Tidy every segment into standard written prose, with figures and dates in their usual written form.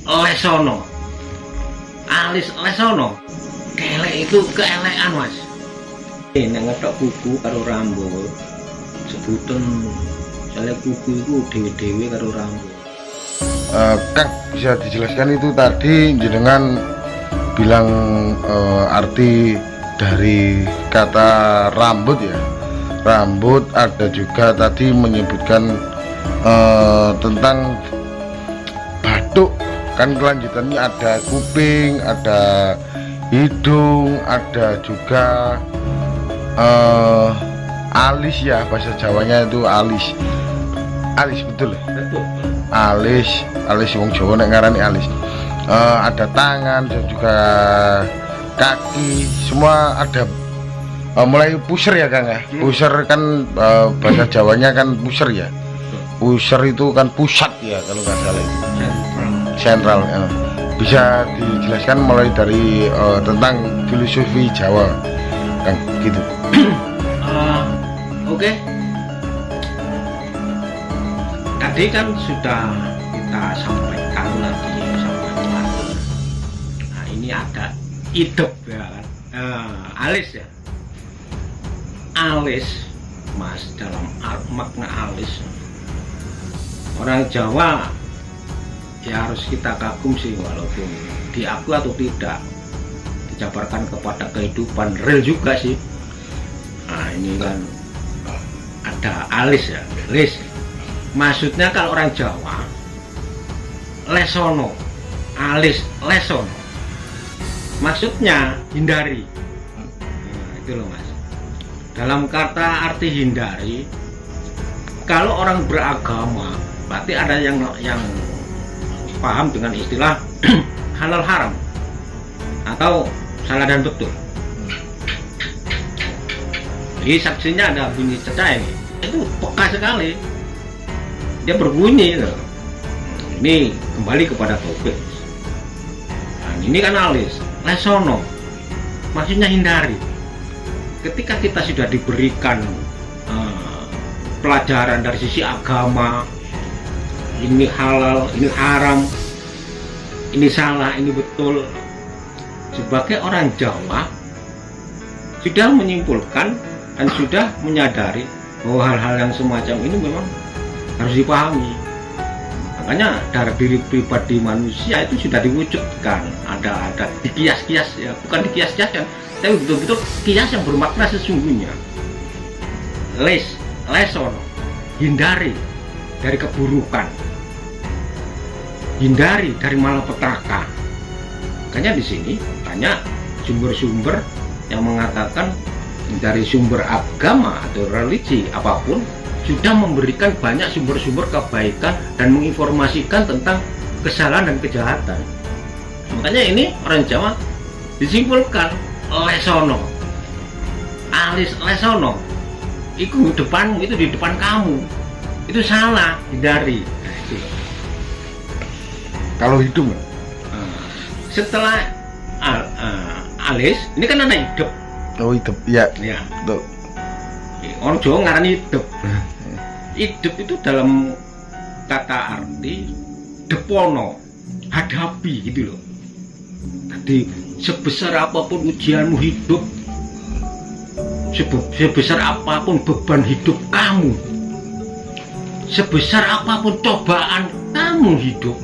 lesono. Alis lesono. Kelek itu keelekan, Mas. Nek ngethok kuku karo rambut sebutan soalnya kuku itu dewe-dewe karo rambut. Kang, bisa dijelaskan itu tadi jenengan bilang arti dari kata rambut ya. Rambut, ada juga tadi menyebutkan tentang batuk, kan kelanjutannya ada kuping, ada hidung, ada juga alis ya, bahasa Jawanya itu alis. Alis betul ya? Betul. Alis wong Jawa nek ngarani alis. Ada tangan dan juga kaki, semua ada. Mulai pusar ya Kang ya. Pusar kan bahasa Jawanya kan pusar ya. Pusar itu kan pusat ya kalau nggak salah itu. Sentral. Bisa dijelaskan mulai dari tentang filosofi Jawa Kang gitu. Oke. Tadi kan sudah kita sampaikan lagi sampai kemarin. Nah, ini ada hidup ya kan. Alis ya. Alis, Mas, dalam makna alis. Orang Jawa ya harus kita kagum sih, walaupun diakui atau tidak, dijabarkan kepada kehidupan real juga sih. Nah, ini kan ada alis ya, lis. Maksudnya kalau orang Jawa lesono, alis lesono, maksudnya hindari. Nah, itu loh Mas. Dalam kata arti hindari, kalau orang beragama berarti ada yang paham dengan istilah halal haram atau salah dan betul. Jadi saksinya ada bunyi cecah ini, itu peka sekali. Dia berbunyi loh. Ini kembali kepada topik. Nah, ini kan alis, lesono, maksudnya hindari. Ketika kita sudah diberikan pelajaran dari sisi agama, ini halal, ini haram, ini salah, ini betul, sebagai orang Jawa sudah menyimpulkan dan sudah menyadari bahwa hal-hal yang semacam ini memang harus dipahami. Makanya dari diri pribadi manusia itu sudah diwujudkan, ada dikias-kias ya, bukan dikias-kiaskan, tapi betul-betul kias yang bermakna sesungguhnya. Lesono, hindari dari keburukan, hindari dari malapetaka. Makanya di sini banyak sumber-sumber yang mengatakan dari sumber agama atau religi apapun sudah memberikan banyak sumber-sumber kebaikan dan menginformasikan tentang kesalahan dan kejahatan. Makanya ini orang Jawa disimpulkan lesono, alis lesono, itu depanmu, itu di depan kamu, itu salah, hindari. Nah, itu. Kalau hidung setelah alis, ini kan ada hidup. oh hidup ya, Ya. betul. Orang Jawa ngarani hidup. Hidup itu dalam kata arti depono, hadapi gitu loh. Jadi sebesar apapun ujianmu hidup, sebesar apapun beban hidup kamu, sebesar apapun cobaan kamu hidup,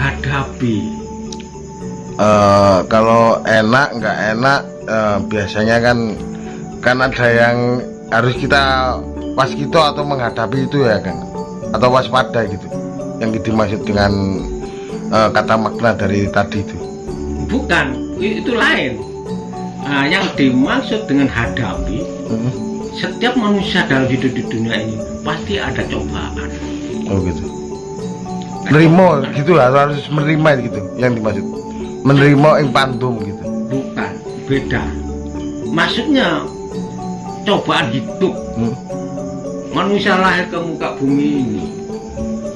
hadapi. Kalau enak nggak enak, biasanya kan ada yang harus kita waskito atau menghadapi itu ya kan, atau waspada gitu, yang dimaksud dengan kata makna dari tadi itu. Bukan, itu lain. Nah, yang dimaksud dengan hadapi, setiap manusia dalam hidup di dunia ini pasti ada cobaan. Oh gitu. Menerima gitu lah, harus menerima gitu yang dimaksud. Menerima yang pantum gitu. Bukan, beda. Maksudnya cobaan hidup. Manusia lahir ke muka bumi ini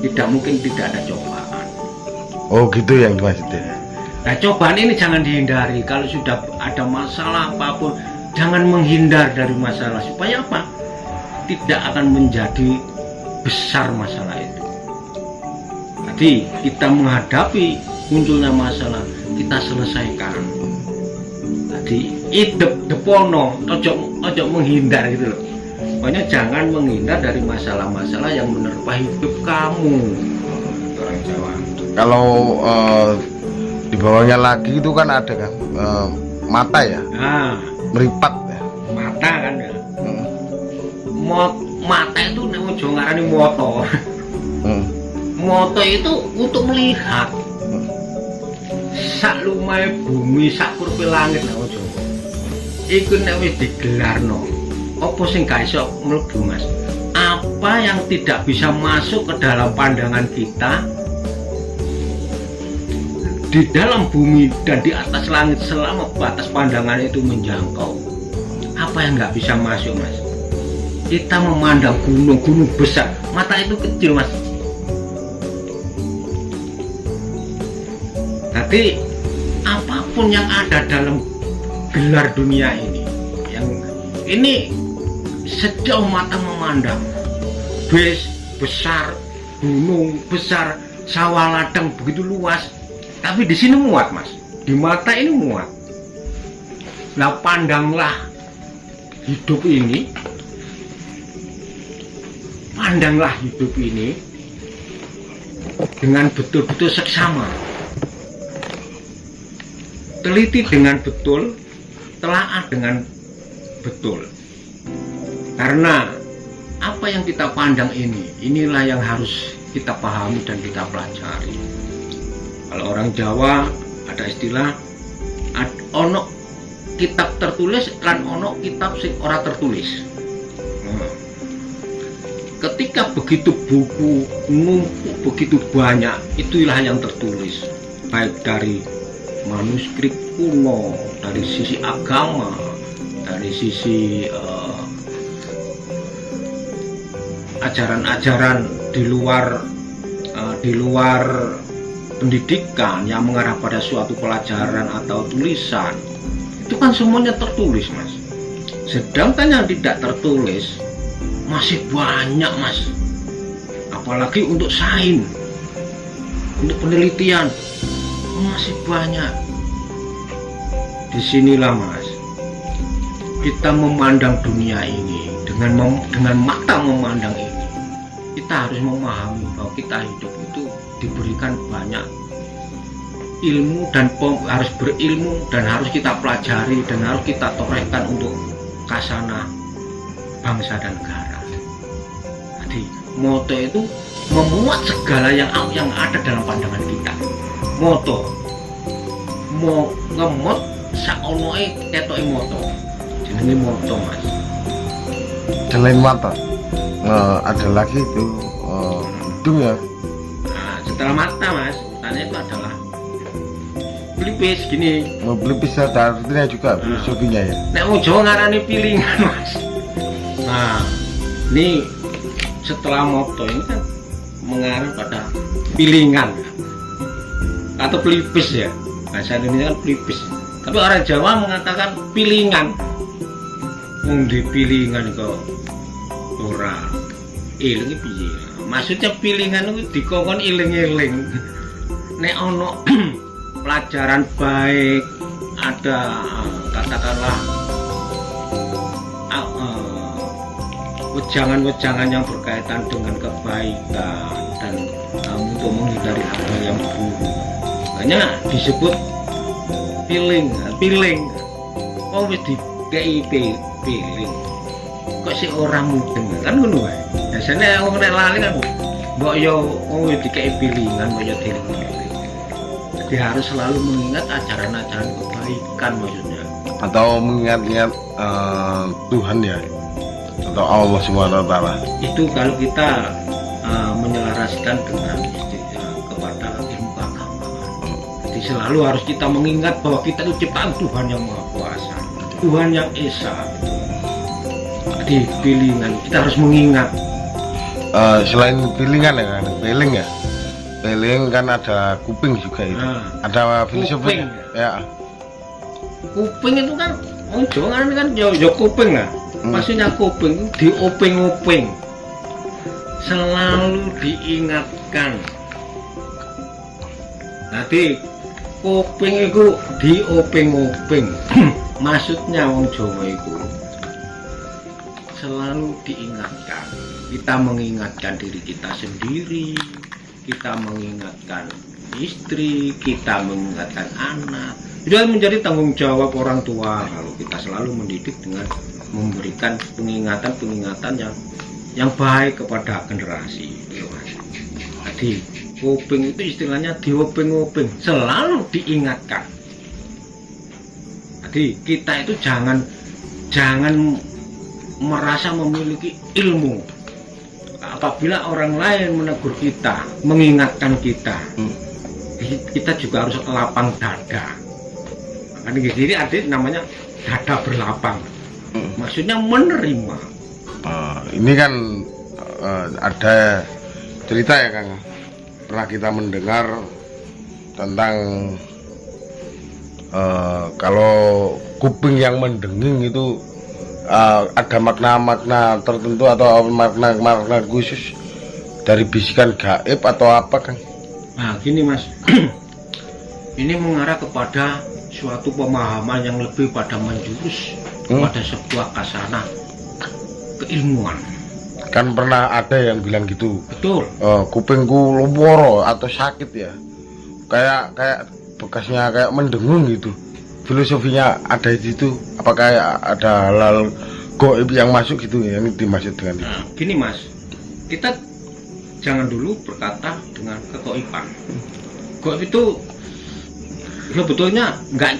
tidak mungkin tidak ada cobaan. Oh gitu yang dimaksudnya. Nah, cobaan ini jangan dihindari. Kalau sudah ada masalah apapun, jangan menghindar dari masalah. Supaya apa? Tidak akan menjadi besar masalah itu. Jadi kita menghadapi munculnya masalah, kita selesaikan. Jadi hidup depono, ojo menghindar gitu loh. Pokoknya jangan menghindar dari masalah-masalah yang menerpa hidup kamu. Orang Jawa. Kalau di bawahnya lagi itu kan ada kan mata ya, Nah, meripat ya. mata kan ya. Mata itu namanya Jawa ngarani moto. Moto itu untuk melihat. Sak lumahe bumi, sak kurpe langit namanya Jawa. Iku nek wis digelarno, apa sing gak iso mlebu Mas? Apa yang tidak bisa masuk ke dalam pandangan kita di dalam bumi dan di atas langit selama batas pandangan itu menjangkau, apa yang nggak bisa masuk Mas? Kita memandang gunung besar, mata itu kecil Mas. Tapi apapun yang ada dalam gelar dunia ini, yang ini sejauh mata memandang, besar, gunung besar, sawah ladang begitu luas. Tapi di sini muat Mas, di mata ini muat. Nah pandanglah hidup ini, pandanglah hidup ini dengan betul-betul seksama. Teliti dengan betul, telaah dengan betul. Karena apa yang kita pandang ini, inilah yang harus kita pahami dan kita pelajari. Kalau orang Jawa ada istilah ono kitab tertulis lan ono kitab sing ora tertulis. Ketika begitu buku numpuk begitu banyak, itulah yang tertulis, baik dari manuskrip kuno, dari sisi agama, dari sisi ajaran-ajaran di luar pendidikan yang mengarah pada suatu pelajaran atau tulisan, itu kan semuanya tertulis Mas. Sedangkan yang tidak tertulis masih banyak Mas, apalagi untuk sains, untuk penelitian masih banyak. Disinilah Mas, kita memandang dunia ini dengan mata memandang ini, kita harus memahami bahwa kita hidup itu diberikan banyak ilmu dan harus berilmu dan harus kita pelajari dan harus kita torehkan untuk kasana bangsa dan negara. Jadi moto itu memuat segala yang ada dalam pandangan kita. Moto mau ngemot saonoe ketoke moto, jenenge moto Mas. Selain mata ada lagi itu hidung ya. Nah, setelah mata Mas, tanya itu adalah pelipis gini. Pelipis ada artinya juga filosofinya ya. Nek wong Jawa ngarani pilingan Mas. Nah, ini setelah moto ini kan mengarah pada pilingan atau pelipis ya. Bahasa Indonesia kan pelipis. Tapi orang Jawa mengatakan pilingan. Wong di pilingan kok ora iling piye? Maksudnya pilingan itu dikongkon iling-iling. Nek ono pelajaran baik, ada katakanlah wejangan-wejangan yang berkaitan dengan kebaikan dan untuk menghindari hal yang buruk, makanya disebut piling. Oh wis dikei piling kok si orang mudeng kan ngono wae. Biasane wong nek lali kan mbok yo wis dikei pilingan kok yo dieling-eling. Jadi harus selalu mengingat ajaran-ajaran kebaikan maksudnya. Atau mengingat-ingat Tuhan ya, atau Allah Subhanahu wa taala. Itu kalau kita menyelaraskan dengan kepada ilmu keagamaan. Jadi selalu harus kita mengingat bahwa kita itu ciptaan Tuhan yang Maha Kuasa, Tuhan yang Esa. Di pilingan kita harus mengingat. Selain pilingan ya kan, piling ya. Piling kan ada kuping juga itu. Ada filosofi ya. Kuping itu kan, jangan kan yo kuping lah. Maksudnya kuping diopeng-openg. Selalu diingatkan Nanti kuping itu diopeng-openg. Maksudnya wong Jawa itu selalu diingatkan. Kita mengingatkan diri kita sendiri, kita mengingatkan istri, kita mengingatkan anak. Itu menjadi tanggung jawab orang tua kalau kita selalu mendidik dengan memberikan pengingatan-pengingatan yang baik kepada generasi. Jadi kuping itu istilahnya diopeng-openg, selalu diingatkan. Jadi kita itu jangan merasa memiliki ilmu. Apabila orang lain menegur kita, mengingatkan kita, kita juga harus lapang dada. Jadi ada namanya dada berlapang. Maksudnya menerima. Ini kan ada cerita ya Kang. Pernah kita mendengar tentang kalau kuping yang mendenging itu ada makna-makna tertentu atau makna-makna khusus dari bisikan gaib atau apa Kang? Nah gini Mas, ini mengarah kepada suatu pemahaman yang lebih pada menjurus pada sebuah kasanah keilmuan. Kan pernah ada yang bilang gitu. Betul. Kupingku loworo atau sakit ya, kayak bekasnya kayak mendengung gitu. Filosofinya ada di situ. Apakah ada hal gaib yang masuk gitu yang dimaksud dengan itu? Nah, gini Mas, kita jangan dulu berkata dengan kegoiban. Gaib itu sebetulnya enggak,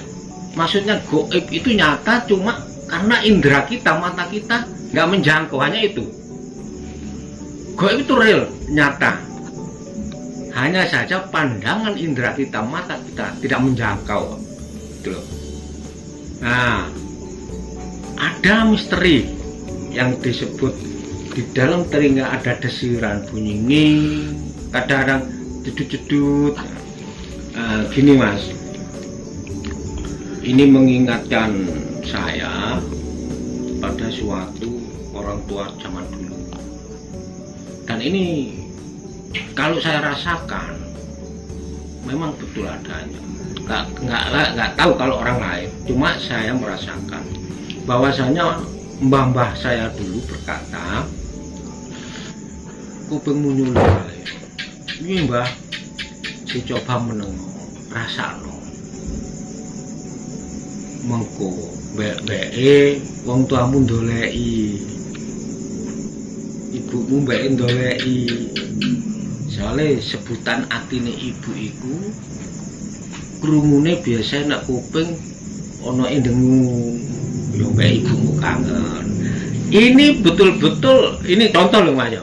maksudnya gaib itu nyata cuma karena indera kita, mata kita nggak menjangkau, hanya itu. Gaib itu real, nyata. Hanya saja pandangan indera kita, mata kita tidak menjangkau. Gitu loh. Nah, ada misteri yang disebut di dalam telinga ada desiran bunyi nging, kadang-kadang jedut-jedut. Gini Mas, ini mengingatkan saya pada suatu orang tua zaman dulu. Dan ini kalau saya rasakan memang betul adanya. Nggak tahu kalau orang lain, cuma saya merasakan bahwasanya mbah-mbah saya dulu berkata, kupingmu nyulik, ini mbah, dicoba menengok, rasa no, mengko be wong tuamu ndoleki, ibumu mbek ndoleki, soalnya sebutan atine ibu iku krungune biasa nak kuping ono dengung, yo mbek ibumu kangen. Ini betul-betul, ini contoh loh Mas.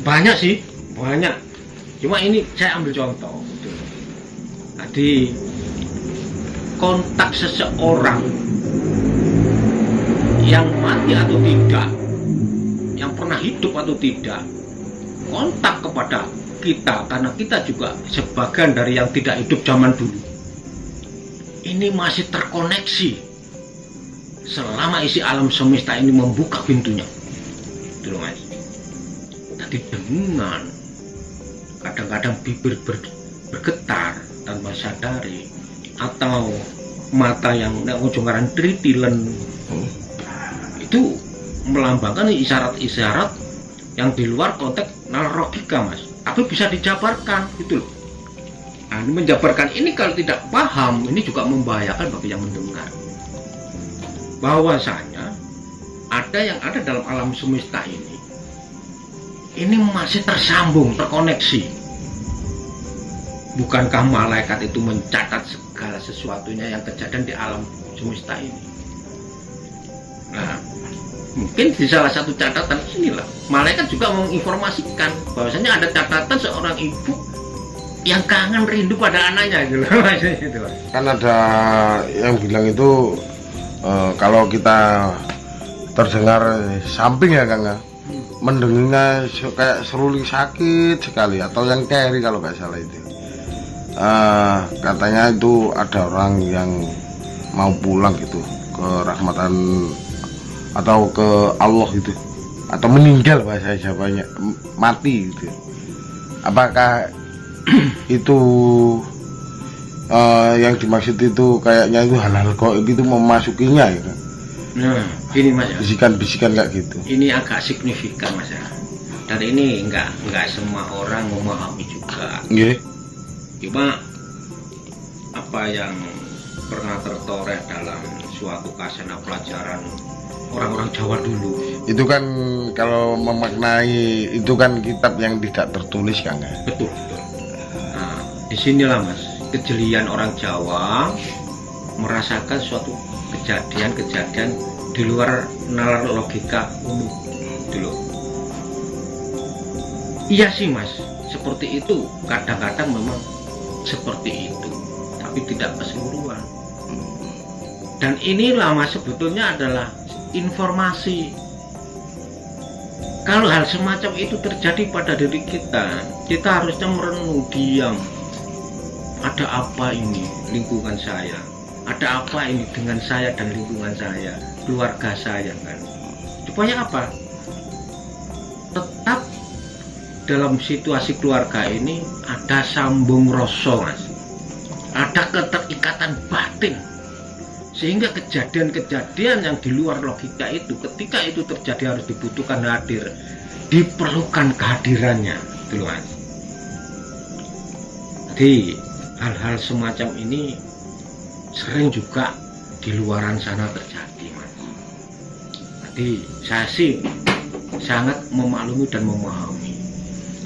Banyak sih, banyak. Cuma ini saya ambil contoh. Tadi kontak seseorang yang mati atau tidak, yang pernah hidup atau tidak, kontak kepada kita, karena kita juga sebagian dari yang tidak hidup zaman dulu. Ini masih terkoneksi selama isi alam semesta ini membuka pintunya. Itu loh Mas. Tadi dengungan, kadang-kadang bibir bergetar tanpa sadari, atau mata yang ujung-ujungan tritilen, itu melambangkan isyarat-isyarat yang di luar konteks logika Mas, tapi bisa dijabarkan gitu loh. Nah, menjabarkan ini kalau tidak paham, ini juga membahayakan bagi yang mendengar. Bahwasanya ada yang ada dalam alam semesta ini masih tersambung, terkoneksi. Bukankah malaikat itu mencatat segala sesuatunya yang kejadian di alam semesta ini? Nah, mungkin di salah satu catatan inilah malaikat juga menginformasikan bahwasanya ada catatan seorang ibu yang kangen rindu pada anaknya gitu. Kan ada yang bilang itu kalau kita terdengar samping ya Kang, mendengingnya kayak seruling sakit sekali, atau yang keri kalau nggak salah itu. Katanya itu ada orang yang mau pulang gitu ke rahmatan atau ke Allah gitu, atau meninggal bahasa Jawanya, mati gitu. Apakah itu yang dimaksud itu kayaknya itu hal-hal gaib itu memasukinya gitu. Nah, ini mas ya. Bisikan-bisikan kayak gitu. Ini agak signifikan mas ya. Dan ini enggak semua orang memahami juga. Nggih. Cuma apa yang pernah tertoreh dalam suatu kasana pelajaran orang-orang Jawa dulu. Itu kan kalau memaknai itu kan kitab yang tidak tertulis kan ya? Betul, betul. Nah, disinilah mas kejelian orang Jawa merasakan suatu kejadian-kejadian di luar nalar logika umum dulu. Iya sih mas, seperti itu kadang-kadang memang seperti itu, tapi tidak keseluruhan. Dan inilah mas sebetulnya adalah informasi. Kalau hal semacam itu terjadi pada diri kita harusnya merenung diam. Ada apa ini lingkungan saya? Ada apa ini dengan saya dan lingkungan saya, keluarga saya kan? Supaya apa? Tetap dalam situasi keluarga ini ada sambung rasa mas. Ada keterikatan batin. Sehingga kejadian-kejadian yang di luar logika itu ketika itu terjadi harus dibutuhkan hadir, diperlukan kehadirannya gitu mas. Jadi hal-hal semacam ini sering juga di luaran sana terjadi mas. Jadi saya sih sangat memaklumi dan memahami.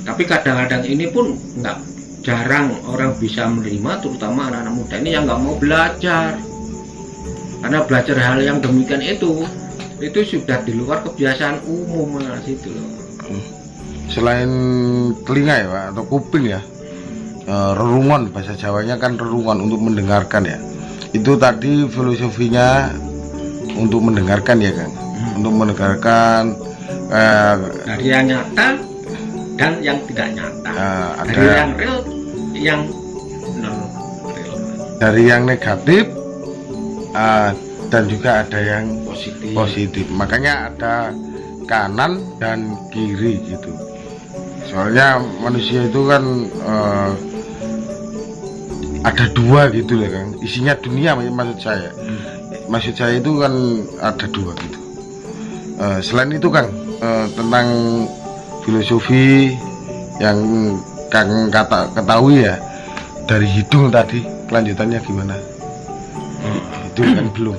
Tapi kadang-kadang ini pun nggak jarang orang bisa menerima, terutama anak-anak muda ini yang nggak mau belajar. Karena belajar hal yang demikian itu sudah di luar kebiasaan umum mas itu loh. Selain telinga ya Pak, atau kuping ya, rerungon, bahasa Jawanya kan rerungon untuk mendengarkan ya. Itu tadi filosofinya untuk mendengarkan ya Kang, untuk mendengarkan dari yang nyata dan yang tidak nyata, ada dari yang real, yang non real, dari yang negatif dan juga ada yang positif. Makanya ada kanan dan kiri gitu. Soalnya manusia itu kan ada dua gitu lah Kang. Isinya dunia maksud saya. Maksud saya itu kan ada dua gitu. Selain itu Kang, tentang filosofi yang Kang ketahui ya dari hidung tadi, kelanjutannya gimana? Itu kan belum.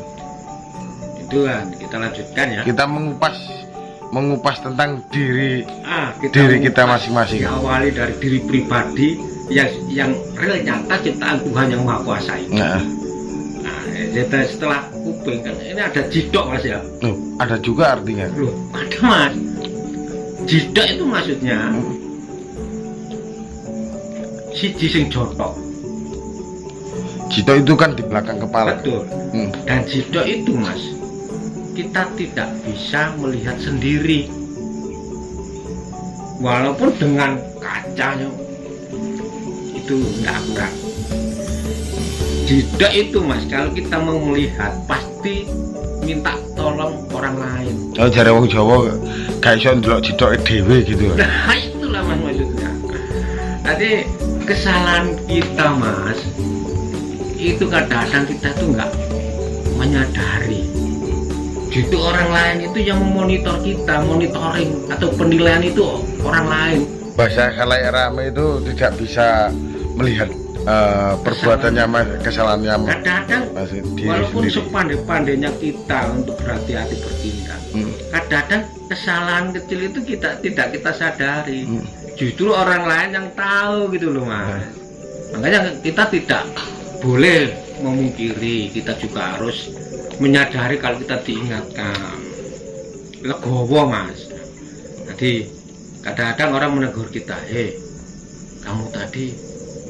Itu kan kita lanjutkan ya. Kita mengupas tentang diri kita masing-masing. Awali dari diri pribadi yang real nyata ciptaan Tuhan yang Maha Kuasa itu. Nah, setelah kuping kan ini ada jidok mas ya. Ada juga artinya. Loh, ada mas. Jidok itu maksudnya siji sing jotok. Jidok itu kan di belakang kepala. Betul. Dan jidok itu mas, kita tidak bisa melihat sendiri, walaupun dengan kacanya itu nggak akurat. Jidok itu mas, kalau kita mau melihat pasti minta tolong orang lain. Oh, jare wong Jawa gak iso ndelok jidoke dhewe gitu. Nah, itulah mas maksudnya. Jadi kesalahan kita mas, itu kadang-kadang kita tuh nggak menyadari. Justru orang lain itu yang memonitor kita, monitoring atau penilaian itu orang lain. Bahasa khalayak rame itu tidak bisa melihat perbuatannya, kesalahannya. Kadang-kadang walaupun sepandai-pandainya kita untuk berhati-hati bertindak, kadang-kadang kesalahan kecil itu tidak kita sadari. Justru orang lain yang tahu gitu loh mas. Makanya kita tidak boleh memungkiri, kita juga harus menyadari kalau kita diingatkan. Legowo mas. Jadi kadang-kadang orang menegur kita, kamu tadi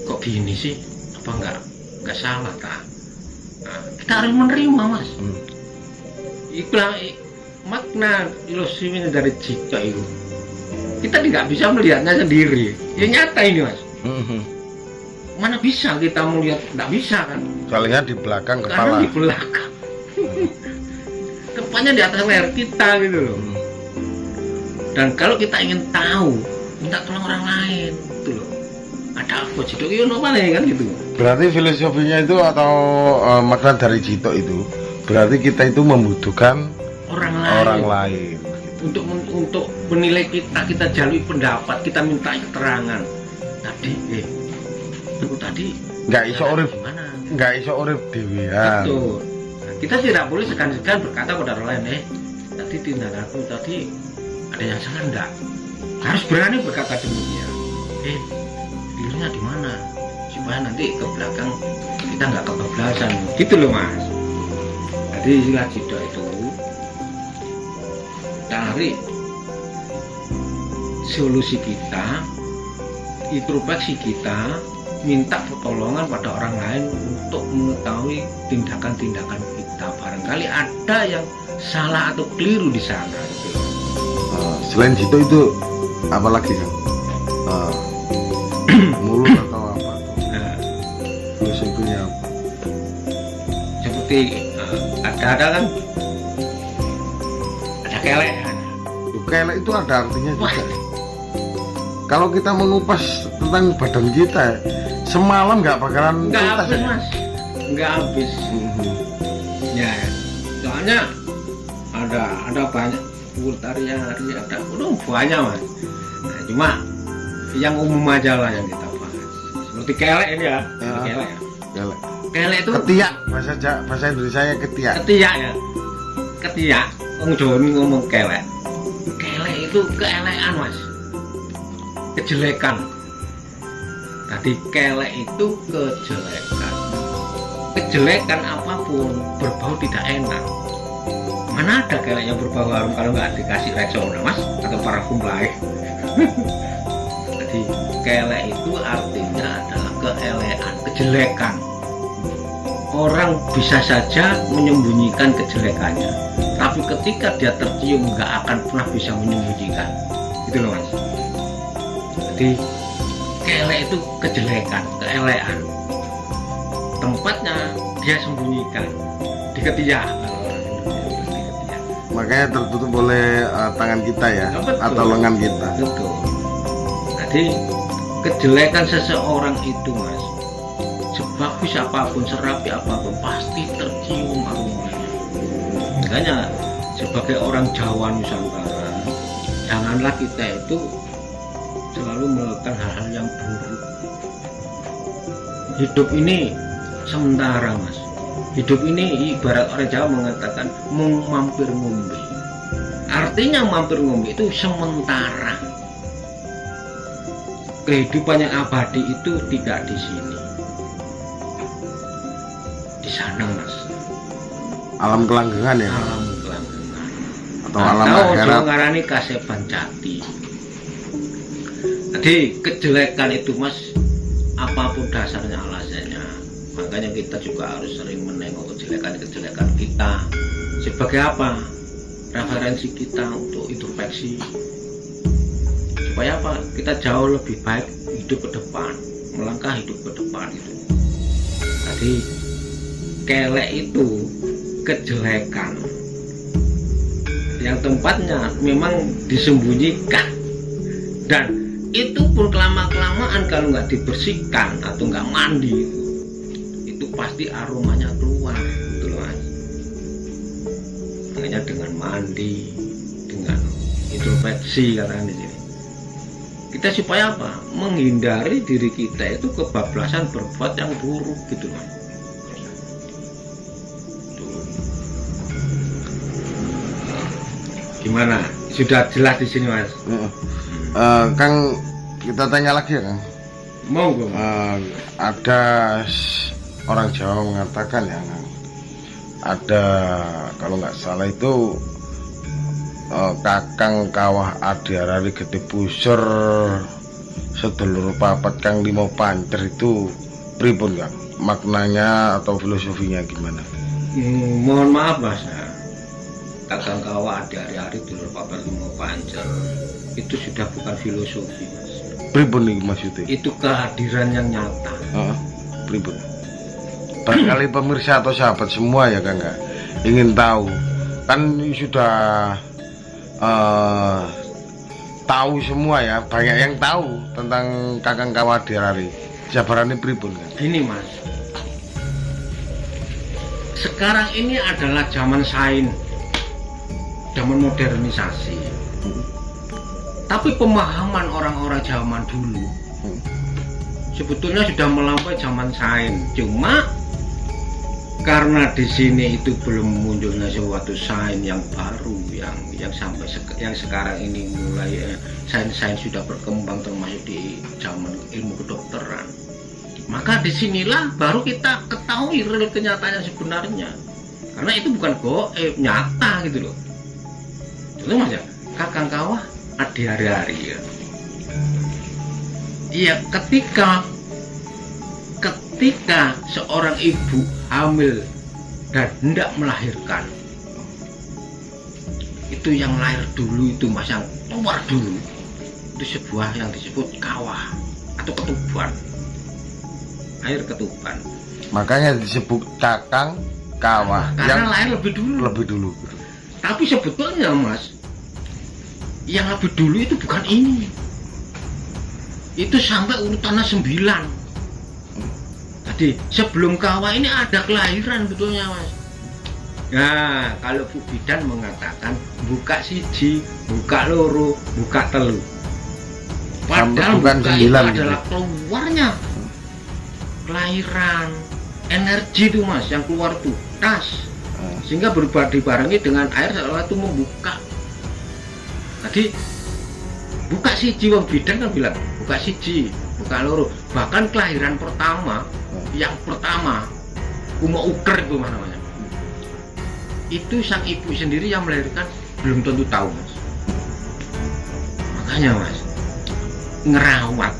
kok gini sih? Apa enggak salah tak? Nah, kita harus menerima mas. Itulah makna filosofi dari jika itu. Kita tidak bisa melihatnya sendiri. Ya nyata ini mas. Mana bisa kita melihat, tidak bisa kan? Soalnya di belakang kepala. Karena di belakang. Tepatnya di atas leher kita gitu loh. Dan kalau kita ingin tahu, minta tolong orang lain gitu loh. Ada apa sih dok? Iya kan gitu. Berarti filosofinya itu atau makna dari Jito itu berarti kita itu membutuhkan orang lain. Untuk menilai kita jalui pendapat, kita minta keterangan. Tadi itu tadi nggak iso urip gimana? Nggak iso urip dewean. Betul. Nah, kita tidak boleh segan-segan berkata kepada orang lain, tadi tindakanku tadi ada yang salah enggak? Harus berani berkata demikian. Dirinya di mana? Supaya nanti ke belakang kita nggak kebablasan. Gitu loh Mas. Jadi istilah Jito itu cari solusi kita, introspeksi kita, minta pertolongan pada orang lain untuk mengetahui tindakan-tindakan kita. Barangkali ada yang salah atau keliru di sana. Selain Jito itu apa lagi kan? Mulut atau apa? Filosofinya apa? Seperti ada kan? Ada kelek. Kelek itu ada artinya juga. Kalau kita mengupas tentang badan kita, semalam nggak bakalan nggak tuntas, habis ya? Mas, nggak habis. Ya, soalnya ada banyak kultarian, ada banyak Mas. Nah, cuma yang umum aja lah yang kita bahas. Seperti kelek ini ya. Kelek. Kelek. Kelek itu Ketiak, bahasa Indonesia nya ketiak. ketiak ya. Ketiak. Wong Jawa ngomong kelek. Kelek itu keelekan Mas. Kejelekan. Tadi kelek itu kejelekan. Kejelekan apapun berbau tidak enak. Mana ada kelek yang berbau harum kalau nggak dikasih Rexona Mas atau parfum lain. Jadi kelek itu artinya adalah keelekan, kejelekan. Orang bisa saja menyembunyikan kejelekannya, tapi ketika dia tercium nggak akan pernah bisa menyembunyikan. Gitu loh Mas. Jadi kelek itu kejelekan, keelekan. Tempatnya dia sembunyikan di ketiak. Makanya tertutup oleh tangan kita ya, Betul. atau lengan kita. Betul. Jadi kejelekan seseorang itu Mas, sebagus apapun, serapi apapun, pasti tercium aromanya. Makanya sebagai orang Jawa Nusantara, janganlah kita itu selalu melakukan hal-hal yang buruk. Hidup ini sementara Mas. Hidup ini ibarat orang Jawa mengatakan mampir ngombe. Artinya mampir ngombe itu sementara. Kehidupan yang abadi itu tidak di sini, di sana Mas. Alam kelanggengan ya, Alam kelanggengan atau alam akhirat. ngarani kaseban jati. Jadi kejelekan itu Mas, apapun dasarnya alasannya, makanya kita juga harus sering menengok kejelekan-kejelekan kita. Sebagai apa? Referensi kita untuk introspeksi. Supaya apa? Kita jauh lebih baik hidup ke depan, melangkah hidup ke depan itu. Jadi kelek itu kejelekan yang tempatnya memang disembunyikan, dan itu pun kelamaan kalau nggak dibersihkan atau nggak mandi itu pasti aromanya keluar, gitu loh Mas. Makanya dengan mandi, dengan introspeksi katanya di sini, kita supaya apa? Menghindari diri kita itu kebablasan berbuat yang buruk, gitu loh. Gimana? Sudah jelas di sini Mas? Kang, kita tanya lagi ya Kang. Mau gue? Ada orang Jawa mengatakan ya Kang, ada kalau nggak salah itu kakang kawah adiarari gede pusur sedulur papat kang limo pancer itu pripun Kang? Maknanya atau filosofinya gimana? Mohon maaf Mas, kakang kawah adiari dulur papat limo pancer itu sudah bukan filosofi Mas. Pripun nih maksudnya? Itu kehadiran yang nyata. Pripun? Barangkali pemirsa atau sahabat semua ya Kang ingin tahu, kan sudah tahu semua ya, banyak yang tahu tentang kakang kawah adiarari. jabarannya pripun kan? Ini mas, sekarang ini adalah zaman sains, zaman modernisasi. Tapi pemahaman orang-orang zaman dulu sebetulnya sudah melampaui zaman sains. Cuma karena di sini itu belum munculnya suatu sains yang baru, yang sampai yang sekarang ini mulai sains sudah berkembang termasuk di zaman ilmu kedokteran. Maka disinilah baru kita ketahui real kenyataannya sebenarnya. Karena itu bukan goib, nyata gitu loh. Contoh mas ya, Kakang Kawah adi hari-hari ya. Iya, ketika seorang ibu hamil dan hendak melahirkan, itu yang lahir dulu itu mas, yang keluar dulu itu sebuah yang disebut kawah atau ketuban, air ketuban. Makanya disebut Kakang Kawah Karena yang lahir lebih dulu. Tapi sebetulnya mas, yang lebih dulu itu bukan ini. Itu sampai urutannya 9. Jadi sebelum Kawah ini ada kelahiran betulnya mas. Nah kalau Bu Bidan mengatakan buka siji, buka loro, buka telu. Padahal bukan buka 9 itu gitu. adalah keluarnya kelahiran, energi itu mas yang keluar tuh tas, sehingga berubah dibarengi dengan air seolah itu membuka. Tadi buka siji, wong bidan kan bilang buka siji, buka loro. Bahkan kelahiran pertama, yang pertama Uma Uker itu namanya, itu sang ibu sendiri yang melahirkan belum tentu tahu mas. Makanya mas, ngerawat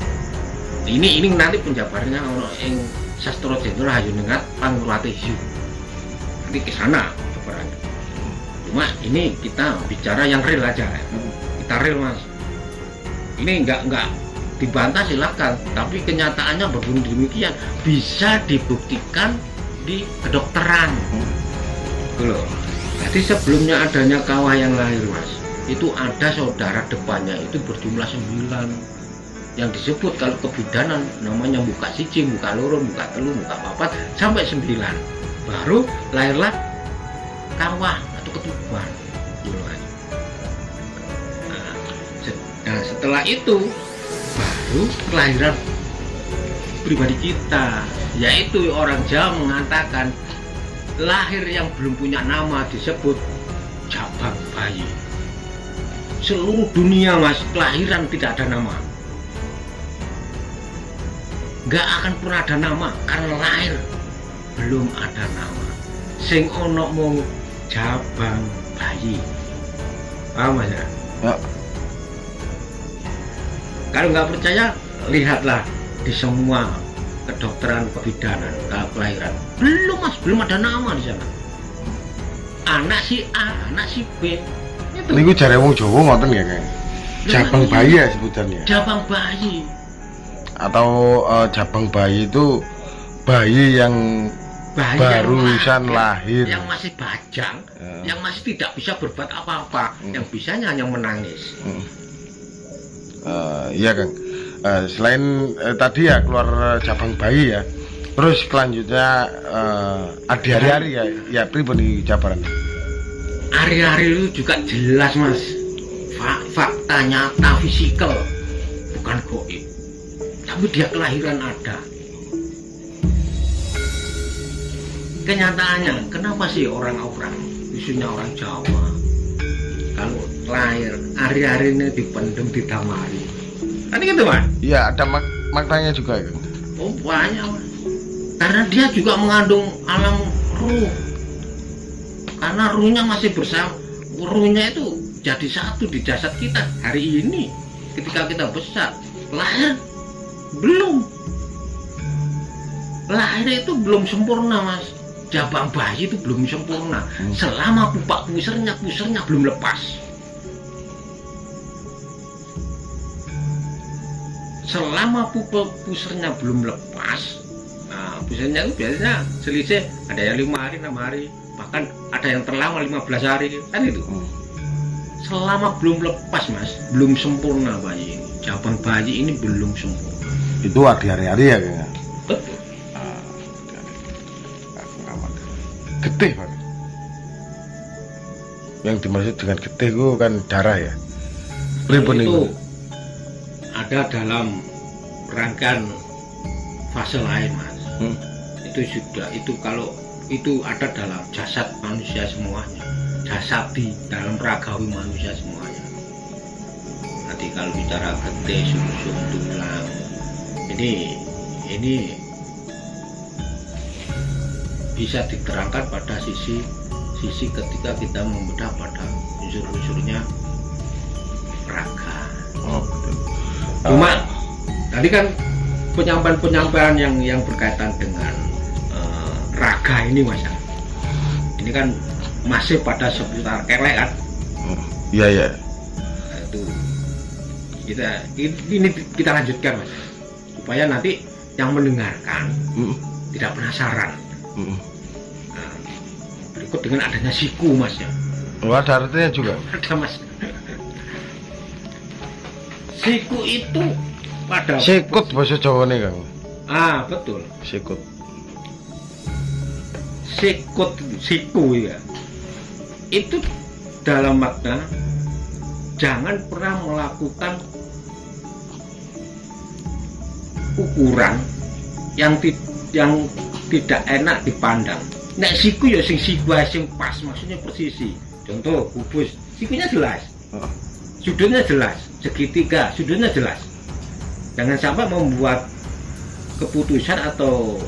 ini nanti penjabarnya ono ing Sastra Jenderal Hayunengat Pangurwati Hiu, nanti ke sana jabarannya. Cuma ini kita bicara yang real aja ya. Kita real mas, ini enggak dibantah silakan, tapi kenyataannya berbunyi demikian, bisa dibuktikan di kedokteran. Loh. Jadi sebelumnya adanya Kawah yang lahir mas, itu ada saudara depannya itu berjumlah 9 yang disebut kalau kebidanan namanya buka siji, buka loro, buka telu, buka papat sampai 9. Baru lahirlah Kawah atau ketuban. Nah setelah itu baru kelahiran pribadi kita, yaitu orang Jawa mengatakan lahir yang belum punya nama disebut jabang bayi. Seluruh dunia mas, kelahiran tidak ada nama, nggak akan pernah ada nama karena lahir belum ada nama. Sing ono mung jabang bayi. Paham mas ya? Ya. Kalau nggak percaya, lihatlah di semua kedokteran kebidanan kalau kelahiran belum ada nama di sana. Anak si A, anak si B. Itu. Ini gue cari wong Jawa ngoten ya kayak jabang bayi ya sebutannya. Jabang bayi. Atau jabang bayi itu bayi yang barusan lahir, yang masih bajang, yang masih tidak bisa berbuat apa-apa, yang bisanya hanya menangis. Iya Kang. Selain tadi ya keluar jabang bayi ya, terus selanjutnya ada hari-hari ya pribadi jabaran. Hari-hari itu juga jelas mas, fakta nyata fisikal, bukan goib, tapi dia kelahiran ada. Kenyataannya, kenapa sih orang-orang, khususnya orang Jawa, kalau lahir hari-hari ini dipendem, ditamari, kan gitu mas? Iya, ada maknanya juga ya. Oh banyak mas, karena dia juga mengandung alam ruh, karena ruhnya masih bersama, ruhnya itu jadi satu di jasad kita hari ini. Ketika kita besar, lahir lahir itu belum sempurna mas. Jabang bayi itu belum sempurna selama pupak pusarnya belum lepas. Selama pupak pusarnya belum lepas, nah pusarnya itu biasanya selisih ada yang 5 hari, 6 hari, bahkan ada yang terlama 15 hari kan itu. Selama belum lepas mas, belum sempurna bayi ini. Jabang bayi ini belum sempurna. Itu di hari-hari ya Kang. Betul. Getih Pak. Yang dimaksud dengan getih itu kan darah ya. Pripun itu itu? ada dalam rangkaian fase lain Mas. Itu sudah, itu kalau itu ada dalam jasad manusia semuanya, jasad di dalam ragawi manusia semuanya. Nanti kalau bicara getih, sumsum, tulang, ini bisa diterangkan pada sisi ketika kita membedah pada unsur-unsurnya raga. Oh, betul. Cuma tadi kan penyampaian yang berkaitan dengan raga ini Mas. Ini kan masih pada seputar kelek kan. Iya ya. Nah, itu kita lanjutkan Mas, supaya nanti yang mendengarkan tidak penasaran. Nah, berikut dengan adanya siku Mas ya. Oh, ada artinya juga. Ada Mas. Siku itu pada Sikut bahasa Jawa nih Kang. Betul. Sikut. Siku ya. Itu dalam makna jangan pernah melakukan ukuran yang tidak enak dipandang. Nek siku ya sing pas, maksudnya persisi. Contoh kubus, sikunya jelas. Sudutnya jelas, segitiga, sudutnya jelas. Jangan sampai membuat keputusan atau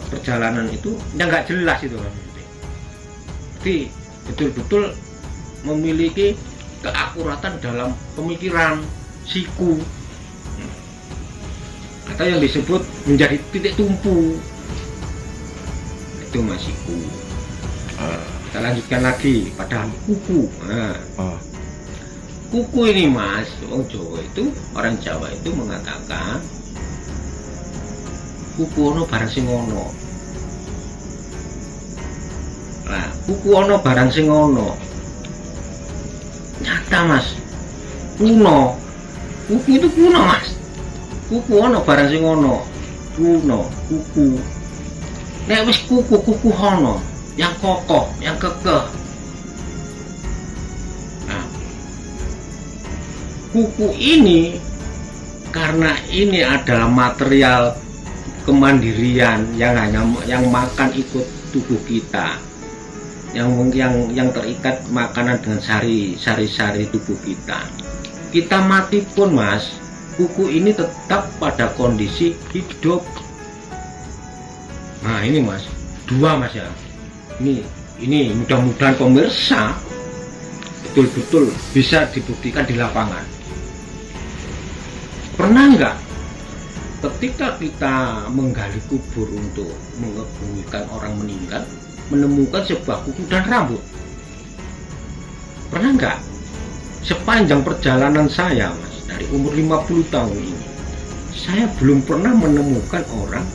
perjalanan itu yang nggak jelas itu kan. Jadi betul-betul memiliki keakuratan dalam pemikiran siku, atau yang disebut menjadi titik tumpu. Itu Mas siku. Kita lanjutkan lagi pada kuku. Kuku ini Mas, orang Jawa itu mengatakan kuku ono barang sing ono. Nah, kuku ono barang sing ono. Nyata Mas. Kuno. Kuku itu kuno Mas. Kuku ono barang sing ono. Kuno, kuku. Nek wis kuku ono yang kokoh, yang kekeh. Kuku ini karena ini adalah material kemandirian yang makan ikut tubuh kita, yang terikat makanan dengan sari-sari tubuh kita. Kita mati pun Mas, kuku ini tetap pada kondisi hidup. Nah ini Mas, dua Mas ya. Ini mudah-mudahan pemirsa betul-betul bisa dibuktikan di lapangan. Pernah nggak ketika kita menggali kubur untuk mengebumikan orang meninggal, menemukan sebuah kuku dan rambut? Pernah nggak? Sepanjang perjalanan saya Mas, dari umur 50 tahun ini, saya belum pernah menemukan orang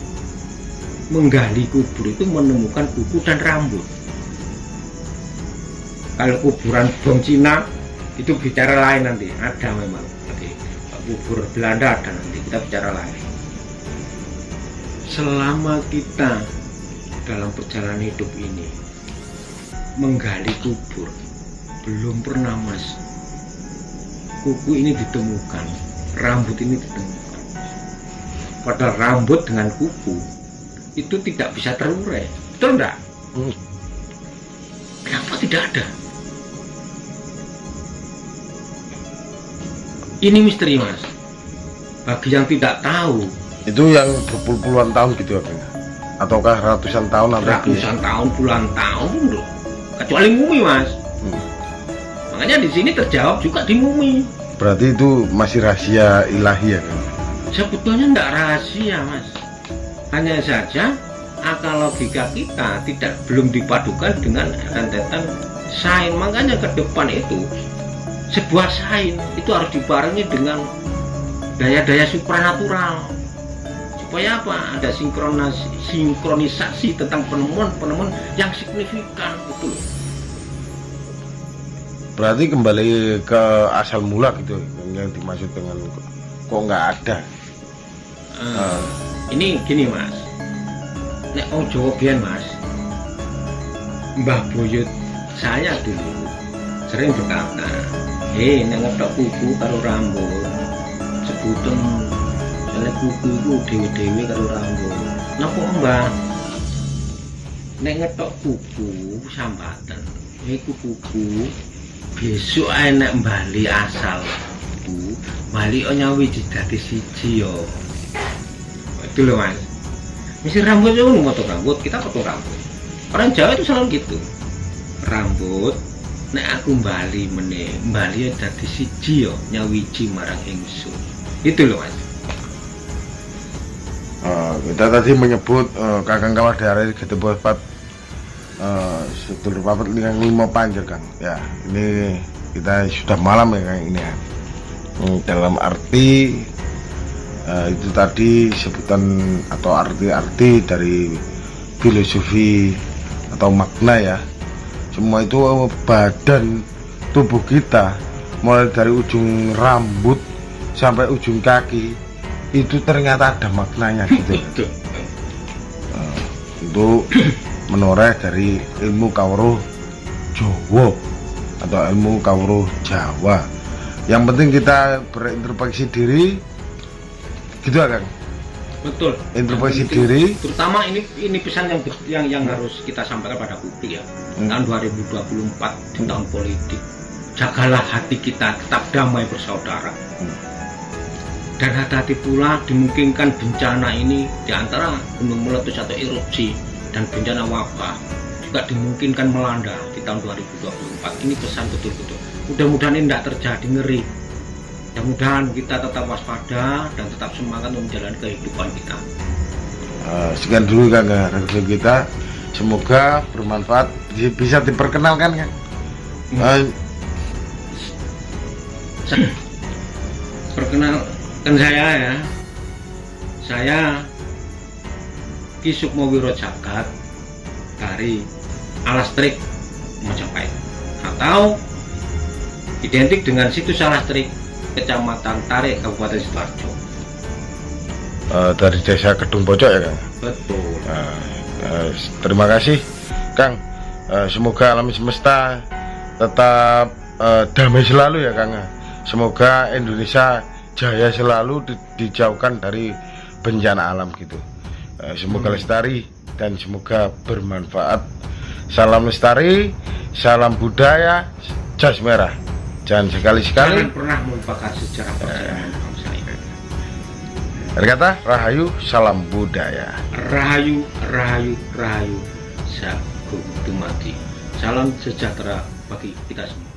menggali kubur itu menemukan kuku dan rambut. Kalau kuburan bom Cina itu bicara lain, nanti ada memang nanti kubur Belanda ada, nanti kita bicara lain. Selama kita dalam perjalanan hidup ini menggali kubur, belum pernah Mas kuku ini ditemukan, rambut ini ditemukan. Padahal rambut dengan kuku itu tidak bisa terurai, betul enggak? Kenapa tidak ada? Ini misteri Mas. Bagi yang tidak tahu, itu yang berpuluh-puluhan tahun gitu ya Kang? Ataukah ratusan tahun atau ratusan tahun, puluhan tahun loh. Kecuali mumi Mas. Makanya di sini terjawab juga di mumi. Berarti itu masih rahasia ilahi ya Kang? Sebetulnya tidak rahasia Mas. Hanya saja akal logika kita belum dipadukan dengan rentetan sains. Makanya ke depan itu sebuah sains itu harus dibarengi dengan daya-daya supranatural, supaya apa? Ada sinkronisasi tentang penemuan-penemuan yang signifikan itu. Berarti kembali ke asal mula gitu yang dimaksud dengan kok nggak ada. Ini gini Mas, nek wong Jawa biyen Mas, Mbah Buyut saya dulu sering berkata, nek ngetok kuku karo rambut, sebutan soalnya kuku itu dewe-dewe karo rambut. Napa Mbah? Nek ngetok kuku sambatan, iku kuku besok enek bali asal kuku, bali nyawi dadi siji yo. Itu loh Mas. Mesti rambut itu potong rambut, kita potong rambut. Orang Jawa itu selalu gitu. Rambut nek aku bali meneh, bali dadi siji yo nyawiji marang ingsun. Itu loh Mas. Kita tadi menyebut Kakang Kawadari Gedebospat sedulur papat dengan 5 panjer Kang. Ya, ini kita sudah malam ya Kang ini ya. Dalam arti itu tadi sebutan atau arti-arti dari filosofi atau makna ya. Semua itu badan tubuh kita mulai dari ujung rambut sampai ujung kaki itu ternyata ada maknanya gitu. Itu menoreh dari ilmu kawruh Jawa atau ilmu kawruh Jawa. Yang penting kita berintrospeksi diri, gitu ya Kang. Betul. Introspeksi diri. Terutama ini pesan yang harus kita sampaikan pada publik ya. Tahun 2024 di tahun politik, jagalah hati kita tetap damai bersaudara. Dan hati-hati pula dimungkinkan bencana ini diantara gunung meletus atau erupsi dan bencana wabah juga dimungkinkan melanda di tahun 2024. Ini pesan betul-betul. Mudah-mudahan ini tidak terjadi ngeri. Mudah-mudahan kita tetap waspada dan tetap semangat menjalani kehidupan kita. Sekian dulu Kang review kita. Semoga bermanfaat. Bisa diperkenalkan Kang. Perkenalkan saya ya. Saya Ki Sukmo Wiro Jagat dari Alastrik Majapahit atau identik dengan situs Alastrik Kecamatan Tarik Kabupaten Sidoarjo. Dari desa Kedung Pojok ya Kang. Betul. Terima kasih Kang. Semoga alam semesta tetap damai selalu ya Kang. Semoga Indonesia jaya selalu dijauhkan dari bencana alam gitu. Semoga lestari dan semoga bermanfaat. Salam lestari, salam budaya, jas merah. Jangan sekali-sekali jangan pernah melupakan sejarah perjalanan bangsa ini. Kata Rahayu, salam budaya. Rahayu, rahayu, rahayu. Sagung dumadi. Salam sejahtera bagi kita semua.